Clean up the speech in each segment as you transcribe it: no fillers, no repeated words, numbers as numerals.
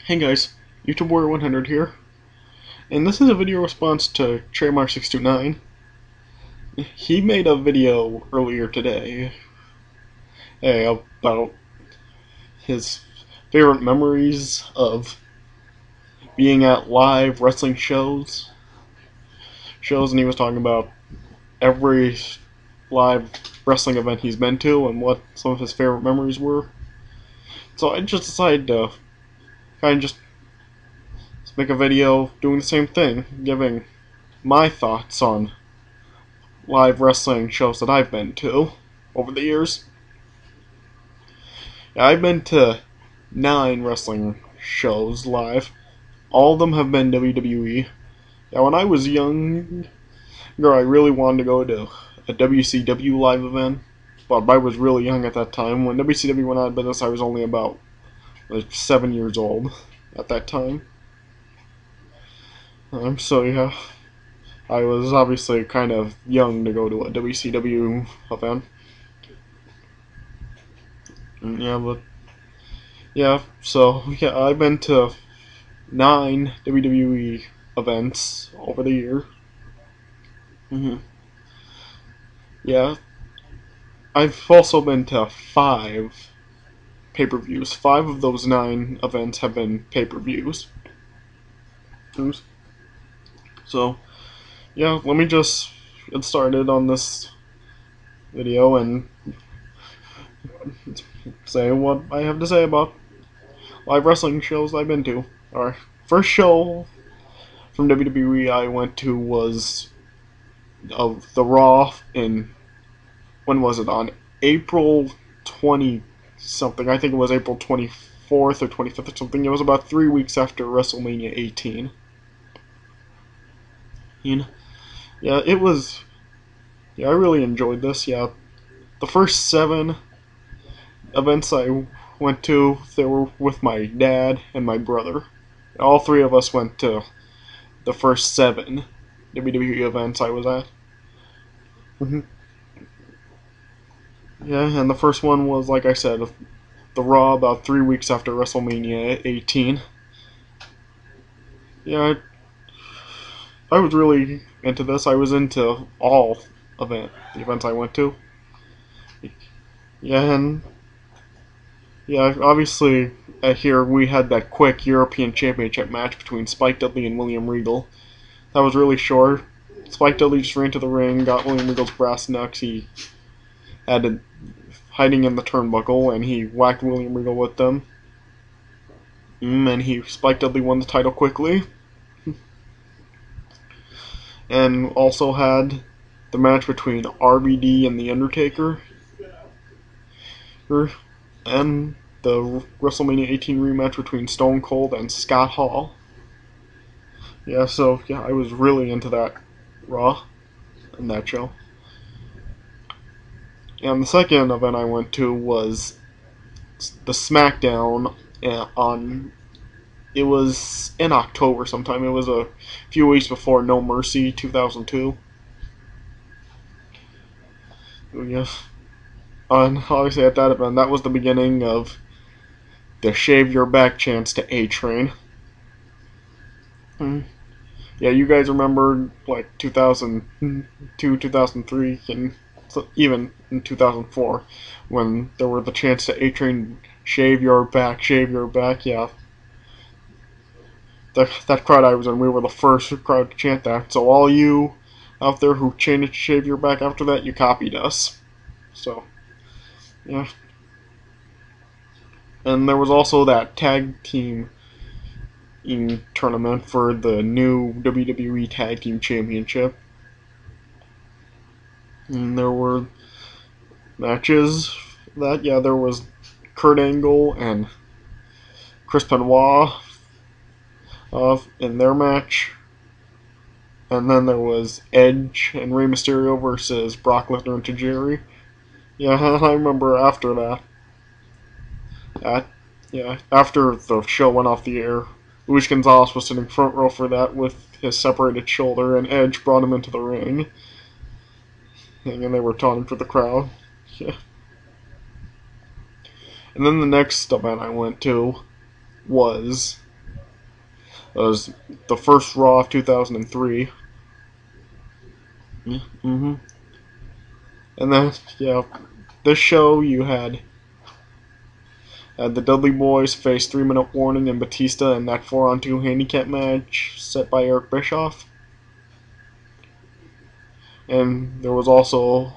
Hey guys, YouTube Warrior 100 here, and this is a video response to Trademark629. He made a video earlier today about his favorite memories of being at live wrestling shows, and he was talking about every live wrestling event he's been to and what some of his favorite memories were. So I just decided to kind of just make a video doing the same thing, giving my thoughts on live wrestling shows that I've been to over the years. I've been to 9 wrestling shows live. All of them have been WWE. Now, when I was younger, I really wanted to go to a WCW live event, but I was really young at that time. When WCW went out of business, I was only about 7 years old at that time. So yeah, I was obviously kind of young to go to a WCW event. So I've been to 9 WWE events over the year. Yeah, I've also been to 5 pay-per-views. 5 of those 9 events have been pay-per-views. So, yeah, let me just get started on this video and say what I have to say about live wrestling shows I've been to. Our first show from WWE I went to was the Raw in, when was it, on April 20 something. I think it was April 24th or 25th or something. It was about 3 weeks after WrestleMania 18. Yeah, it was. Yeah, I really enjoyed this. Yeah, the first 7 events I went to, they were with my dad and my brother. All 3 of us went to the first 7 WWE events I was at. Yeah, and the first one was, like I said, the Raw about 3 weeks after WrestleMania 18. Yeah, I was really into this. I was into all the events I went to. Yeah, and yeah, obviously here we had that quick European Championship match between Spike Dudley and William Regal. That was really short. Spike Dudley just ran to the ring, got William Regal's brass knucks. He had it hiding in the turnbuckle, and he whacked William Regal with them. And Spike Dudley won the title quickly. And also had the match between RVD and The Undertaker, and the WrestleMania 18 rematch between Stone Cold and Scott Hall. Yeah, so yeah, I was really into that Raw and that show. And the second event I went to was the SmackDown on. It was in October sometime. It was a few weeks before No Mercy 2002. Yeah. And obviously at that event, that was the beginning of the Shave Your Back chance to A-Train. Yeah, you guys remember like 2002, 2003, and even in 2004 when there were the chants to A-Train, shave your back, shave your back. Yeah, that crowd I was in, we were the first crowd to chant that. So all you out there who chanted shave your back after that, you copied us. So yeah, and there was also that tag team tournament for the new WWE Tag Team Championship. And there were matches that, yeah, there was Kurt Angle and Chris Benoit in their match. And then there was Edge and Rey Mysterio versus Brock Lesnar and Tajiri. Yeah, I remember after that. After the show went off the air, Luis Gonzalez was sitting front row for that with his separated shoulder, and Edge brought him into the ring. And they were taunting for the crowd. Yeah. And then the next event I went to was was the first Raw of 2003. Mm-hmm. And then, yeah, this show you had the Dudley Boys face 3-minute warning and Batista in that 4-on-2 handicap match set by Eric Bischoff. And there was also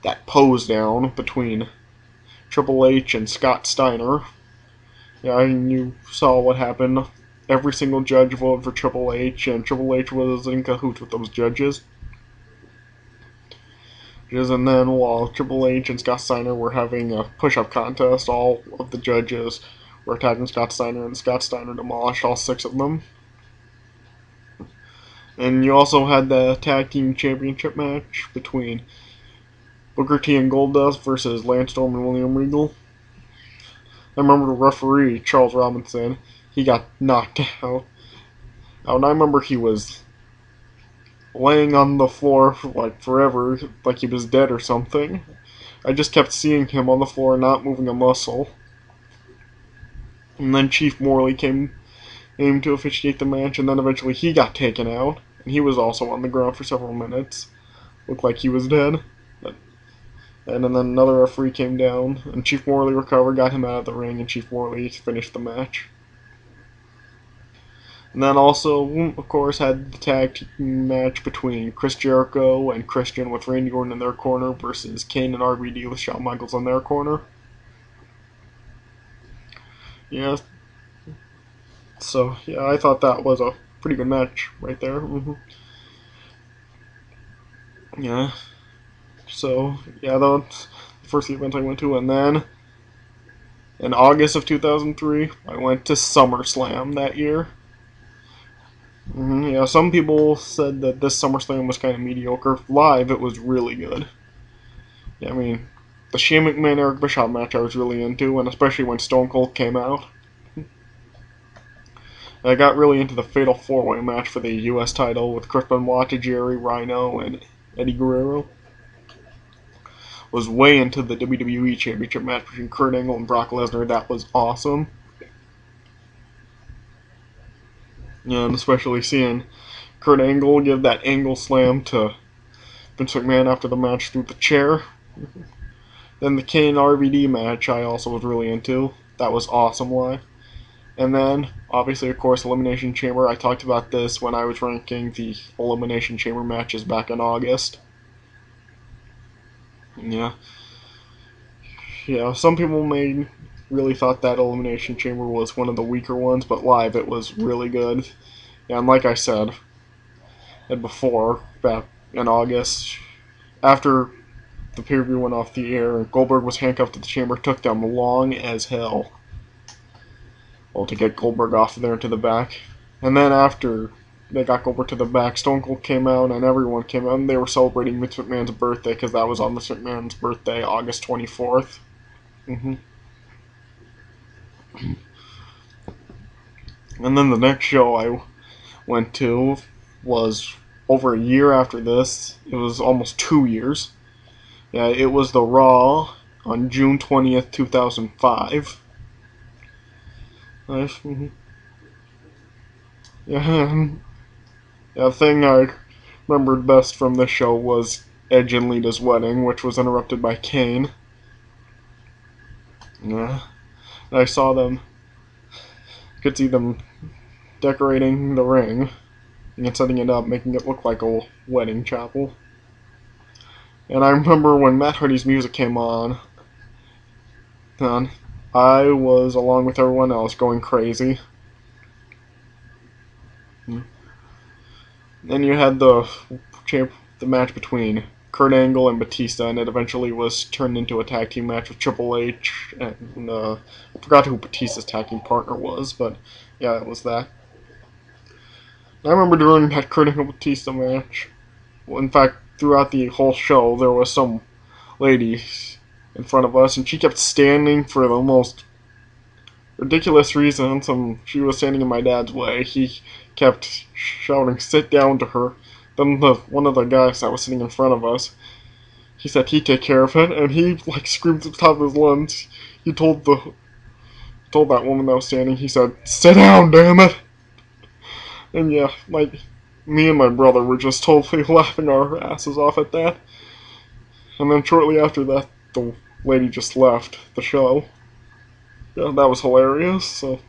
that pose down between Triple H and Scott Steiner. Yeah, and you saw what happened. Every single judge voted for Triple H, and Triple H was in cahoots with those judges. And then while Triple H and Scott Steiner were having a push-up contest, all of the judges were attacking Scott Steiner, and Scott Steiner demolished all 6 of them. And you also had the Tag Team Championship match between Booker T and Goldust versus Lance Storm and William Regal. I remember the referee, Charles Robinson, he got knocked out. And I remember he was laying on the floor for like forever, like he was dead or something. I just kept seeing him on the floor, not moving a muscle. And then Chief Morley came to officiate the match, and then eventually he got taken out, and he was also on the ground for several minutes. Looked like he was dead. And then another referee came down, and Chief Morley recovered, got him out of the ring, and Chief Morley finished the match. And then also, of course, had the tag team match between Chris Jericho and Christian with Randy Orton in their corner versus Kane and RVD with Shawn Michaels in their corner. Yeah. So, yeah, I thought that was a pretty good match right there. Yeah. So, yeah, that's the first event I went to. And then, in August of 2003, I went to SummerSlam that year. Yeah, some people said that this SummerSlam was kind of mediocre. Live, it was really good. Yeah, I mean, the Shane McMahon Eric Bischoff match I was really into, and especially when Stone Cold came out. I got really into the Fatal 4-Way match for the U.S. title with Chris Benoit, Jerry, Rhino, and Eddie Guerrero. Was way into the WWE Championship match between Kurt Angle and Brock Lesnar. That was awesome. Yeah, and especially seeing Kurt Angle give that angle slam to Vince McMahon after the match through the chair. Then the Kane RVD match I also was really into. That was awesome live. And then, obviously, of course, Elimination Chamber. I talked about this when I was ranking the Elimination Chamber matches back in August. Yeah. Yeah, some people may really thought that Elimination Chamber was one of the weaker ones, but live it was really good. Yeah, and like I said, and before, back in August, after the pay-per-view went off the air, Goldberg was handcuffed to the chamber, took them long as hell. Well, to get Goldberg off there to the back. And then after they got Goldberg to the back, Stone Cold came out and everyone came out, and they were celebrating Vince McMahon's birthday because that was on Vince McMahon's birthday, August 24th. And then the next show I went to was over a year after this. It was almost 2 years. Yeah, it was the Raw on June 20th, 2005. Yeah, the thing I remembered best from this show was Edge and Lita's wedding, which was interrupted by Kane. Yeah, I saw them, could see them decorating the ring and setting it up, making it look like a wedding chapel. And I remember when Matt Hardy's music came on, and I was, along with everyone else, going crazy. Then you had the match between Kurt Angle and Batista, and it eventually was turned into a tag team match with Triple H, and I forgot who Batista's tag team partner was, but yeah, it was that. I remember during that Kurt Angle-Batista match, well, in fact, throughout the whole show, there was some lady in front of us, and she kept standing for the most ridiculous reasons. She was standing in my dad's way. He kept shouting, "Sit down," to her. Then one of the guys that was sitting in front of us, he said he'd take care of it, and he screamed at the top of his lungs. He told that woman that was standing, he said, "Sit down, damn it!" And yeah, me and my brother were just totally laughing our asses off at that. And then shortly after that, the lady just left the show. Yeah, that was hilarious. So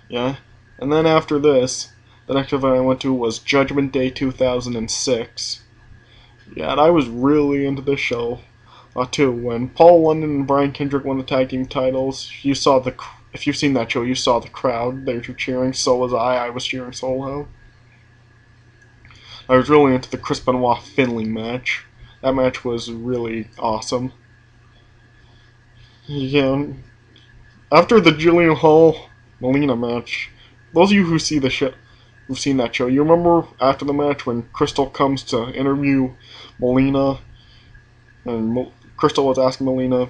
yeah, and then after this, the next event I went to was Judgment Day 2006. Yeah, and I was really into this show too. When Paul London and Brian Kendrick won the tag team titles, if you've seen that show, you saw the crowd. They were cheering. So was I. I was cheering Solo. I was really into the Chris Benoit Finlay match. That match was really awesome. Yeah, after the Jillian Hall Melina match, those of you who've seen that show, you remember after the match when Crystal comes to interview Melina, and Crystal was asking Melina,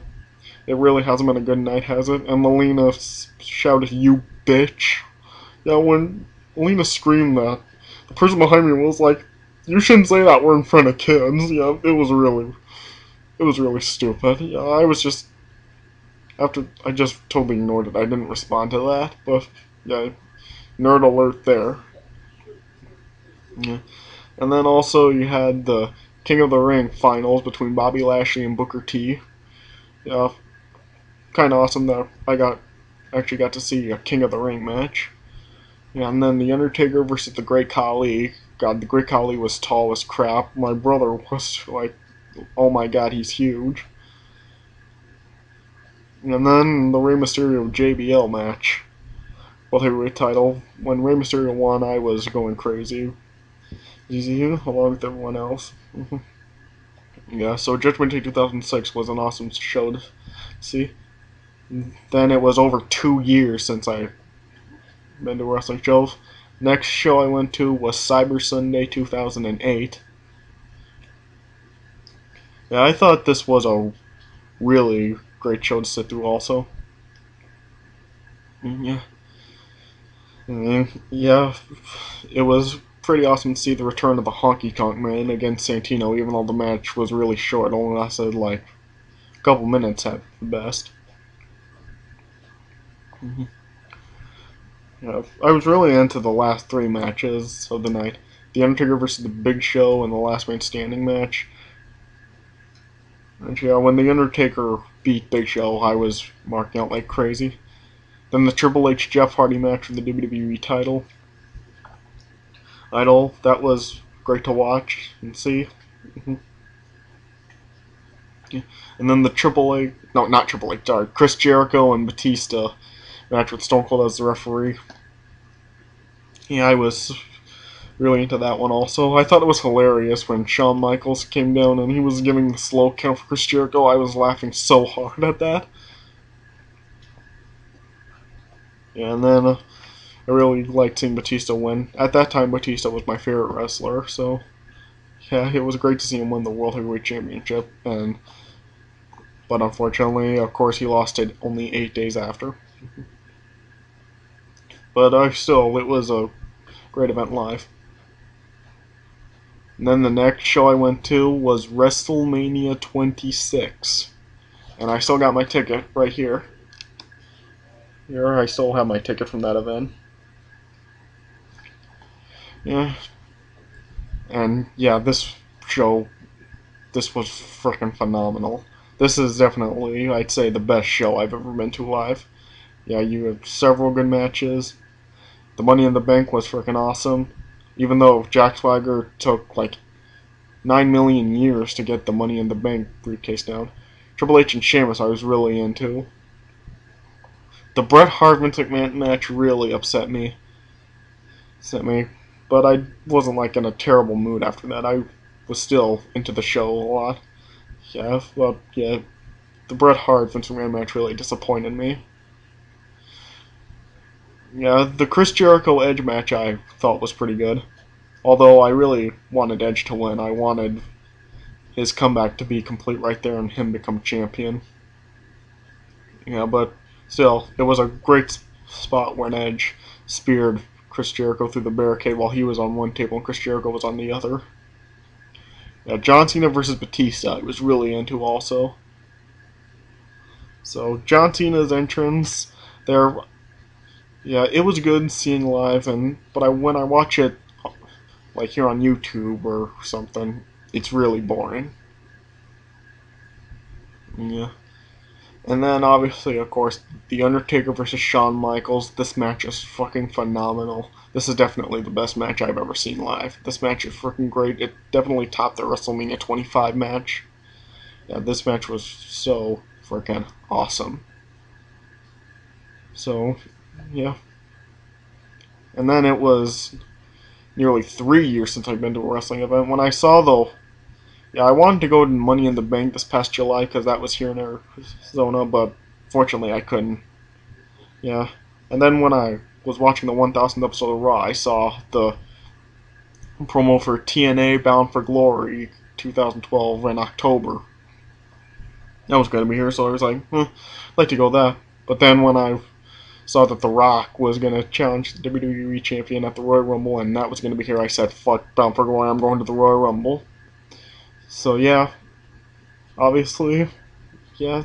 "It really hasn't been a good night, has it?" And Melina shouted, "You bitch!" Yeah, when Melina screamed that, the person behind me was like, "You shouldn't say that. We're in front of kids." Yeah, it was really stupid. Yeah, I just totally ignored it. I didn't respond to that, but yeah, nerd alert there. Yeah. And then also you had the King of the Ring finals between Bobby Lashley and Booker T. Yeah, kind of awesome that actually got to see a King of the Ring match. Yeah, and then the Undertaker versus the Great Khali. God, the Great Khali was tall as crap. My brother was like, oh my god, he's huge. And then the Rey Mysterio JBL match. World Heavyweight title. When Rey Mysterio won, I was going crazy. Easy, along with everyone else. Yeah, so Judgment Day 2006 was an awesome show to see. Then it was over 2 years since I been to wrestling shows. Next show I went to was Cyber Sunday 2008. Yeah, I thought this was a really great show to sit through also. Yeah. Yeah, it was pretty awesome to see the return of the Honky Tonk Man against Santino, even though the match was really short. It only lasted like a couple minutes at the best. Yeah, I was really into the last three matches of the night. The Undertaker versus the Big Show and the Last Man Standing match. And yeah, when the Undertaker beat Big Show, I was marking out like crazy. Then the Triple H Jeff Hardy match for the WWE title. That was great to watch and see. Yeah. And then the Triple H, no, not Triple H, sorry, Chris Jericho and Batista match with Stone Cold as the referee. Yeah, I was really into that one also. I thought it was hilarious when Shawn Michaels came down and he was giving the slow count for Chris Jericho. I was laughing so hard at that. Yeah, and then I really liked seeing Batista win. At that time, Batista was my favorite wrestler, so yeah, it was great to see him win the World Heavyweight Championship. But unfortunately, of course, he lost it only 8 days after. But it was a great event live. And then the next show I went to was WrestleMania 26. And I still got my ticket right here. Here, I still have my ticket from that event. Yeah. And yeah, this was freaking phenomenal. This is definitely, I'd say, the best show I've ever been to live. Yeah, you had several good matches. The Money in the Bank was freaking awesome. Even though Jack Swagger took like 9 million years to get the Money in the Bank briefcase down. Triple H and Sheamus I was really into. The Bret Hart Vince McMahon match really upset me. But I wasn't like in a terrible mood after that. I was still into the show a lot. Yeah, well, yeah, the Bret Hart Vince McMahon match really disappointed me. Yeah, the Chris Jericho Edge match I thought was pretty good. Although I really wanted Edge to win. I wanted his comeback to be complete right there and him become champion. Yeah, but still, it was a great spot when Edge speared Chris Jericho through the barricade while he was on one table and Chris Jericho was on the other. Yeah, John Cena versus Batista I was really into also. So John Cena's entrance there, yeah, it was good seeing live, but when I watch it like here on YouTube or something, it's really boring. Yeah. And then obviously, of course, The Undertaker versus Shawn Michaels. This match is fucking phenomenal. This is definitely the best match I've ever seen live. This match is freaking great. It definitely topped the WrestleMania 25 match. Yeah, this match was so freaking awesome. So, yeah. And then it was nearly 3 years since I've been to a wrestling event. When I saw, though, yeah, I wanted to go to Money in the Bank this past July because that was here in Arizona, but fortunately I couldn't. Yeah. And then when I was watching the 1000th episode of Raw, I saw the promo for TNA Bound for Glory 2012 in October. That was going to be here, so I was like, I'd like to go that. But then when I saw that The Rock was going to challenge the WWE Champion at the Royal Rumble, and that was going to be here, I said, fuck Bound for Glory, I'm going to the Royal Rumble. So yeah, obviously, yeah.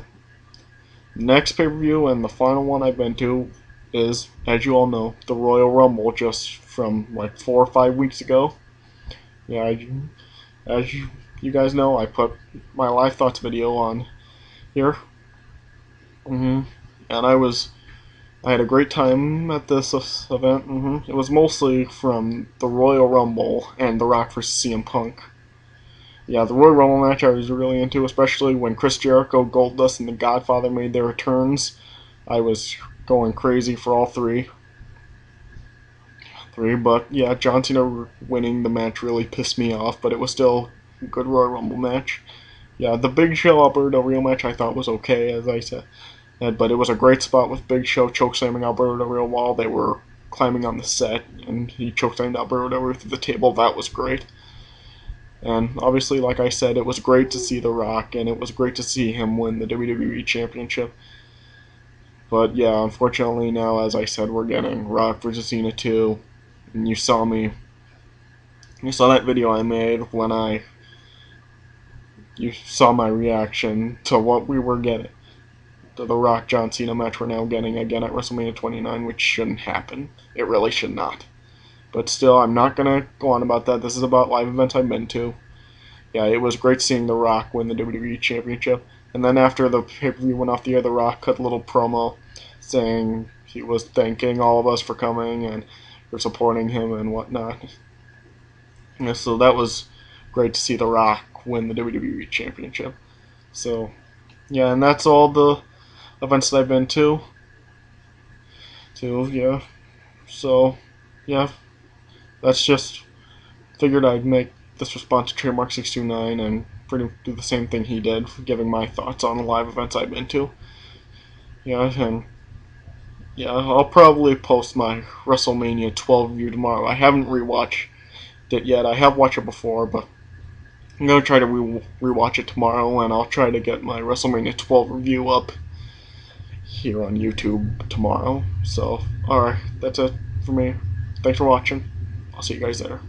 Next pay-per-view and the final one I've been to is, as you all know, the Royal Rumble, just from like 4 or 5 weeks ago. Yeah, as you guys know, I put my live thoughts video on here. And I had a great time at this event. It was mostly from the Royal Rumble and The Rock vs. CM Punk. Yeah, the Royal Rumble match I was really into, especially when Chris Jericho, Goldust, and The Godfather made their returns. I was going crazy for all three. But yeah, John Cena winning the match really pissed me off, but it was still a good Royal Rumble match. Yeah, the Big Show Alberto Del Rio match I thought was okay, as I said, but it was a great spot with Big Show chokeslamming Alberto Del Rio while they were climbing on the set, and he chokeslammed Alberto Del Rio through the table. That was great. And obviously, like I said, it was great to see The Rock, and it was great to see him win the WWE Championship. But yeah, unfortunately now, as I said, we're getting Rock vs. Cena 2. And you saw that video I made when you saw my reaction to what we were getting. To the Rock John Cena match we're now getting again at WrestleMania 29, which shouldn't happen. It really should not. But still, I'm not going to go on about that. This is about live events I've been to. Yeah, it was great seeing The Rock win the WWE Championship. And then after the pay-per-view went off the air, The Rock cut a little promo saying he was thanking all of us for coming and for supporting him and whatnot. Yeah, so that was great to see The Rock win the WWE Championship. So, yeah, and that's all the events that I've been to. Yeah. So, yeah, that's just figured I'd make this response to Trademark629 and pretty do the same thing he did, giving my thoughts on the live events I've been to. Yeah, and yeah, I'll probably post my WrestleMania 12 review tomorrow. I haven't rewatched it yet. I have watched it before, but I'm gonna try to rewatch it tomorrow, and I'll try to get my WrestleMania 12 review up here on YouTube tomorrow. So, alright, that's it for me. Thanks for watching. I'll see you guys there.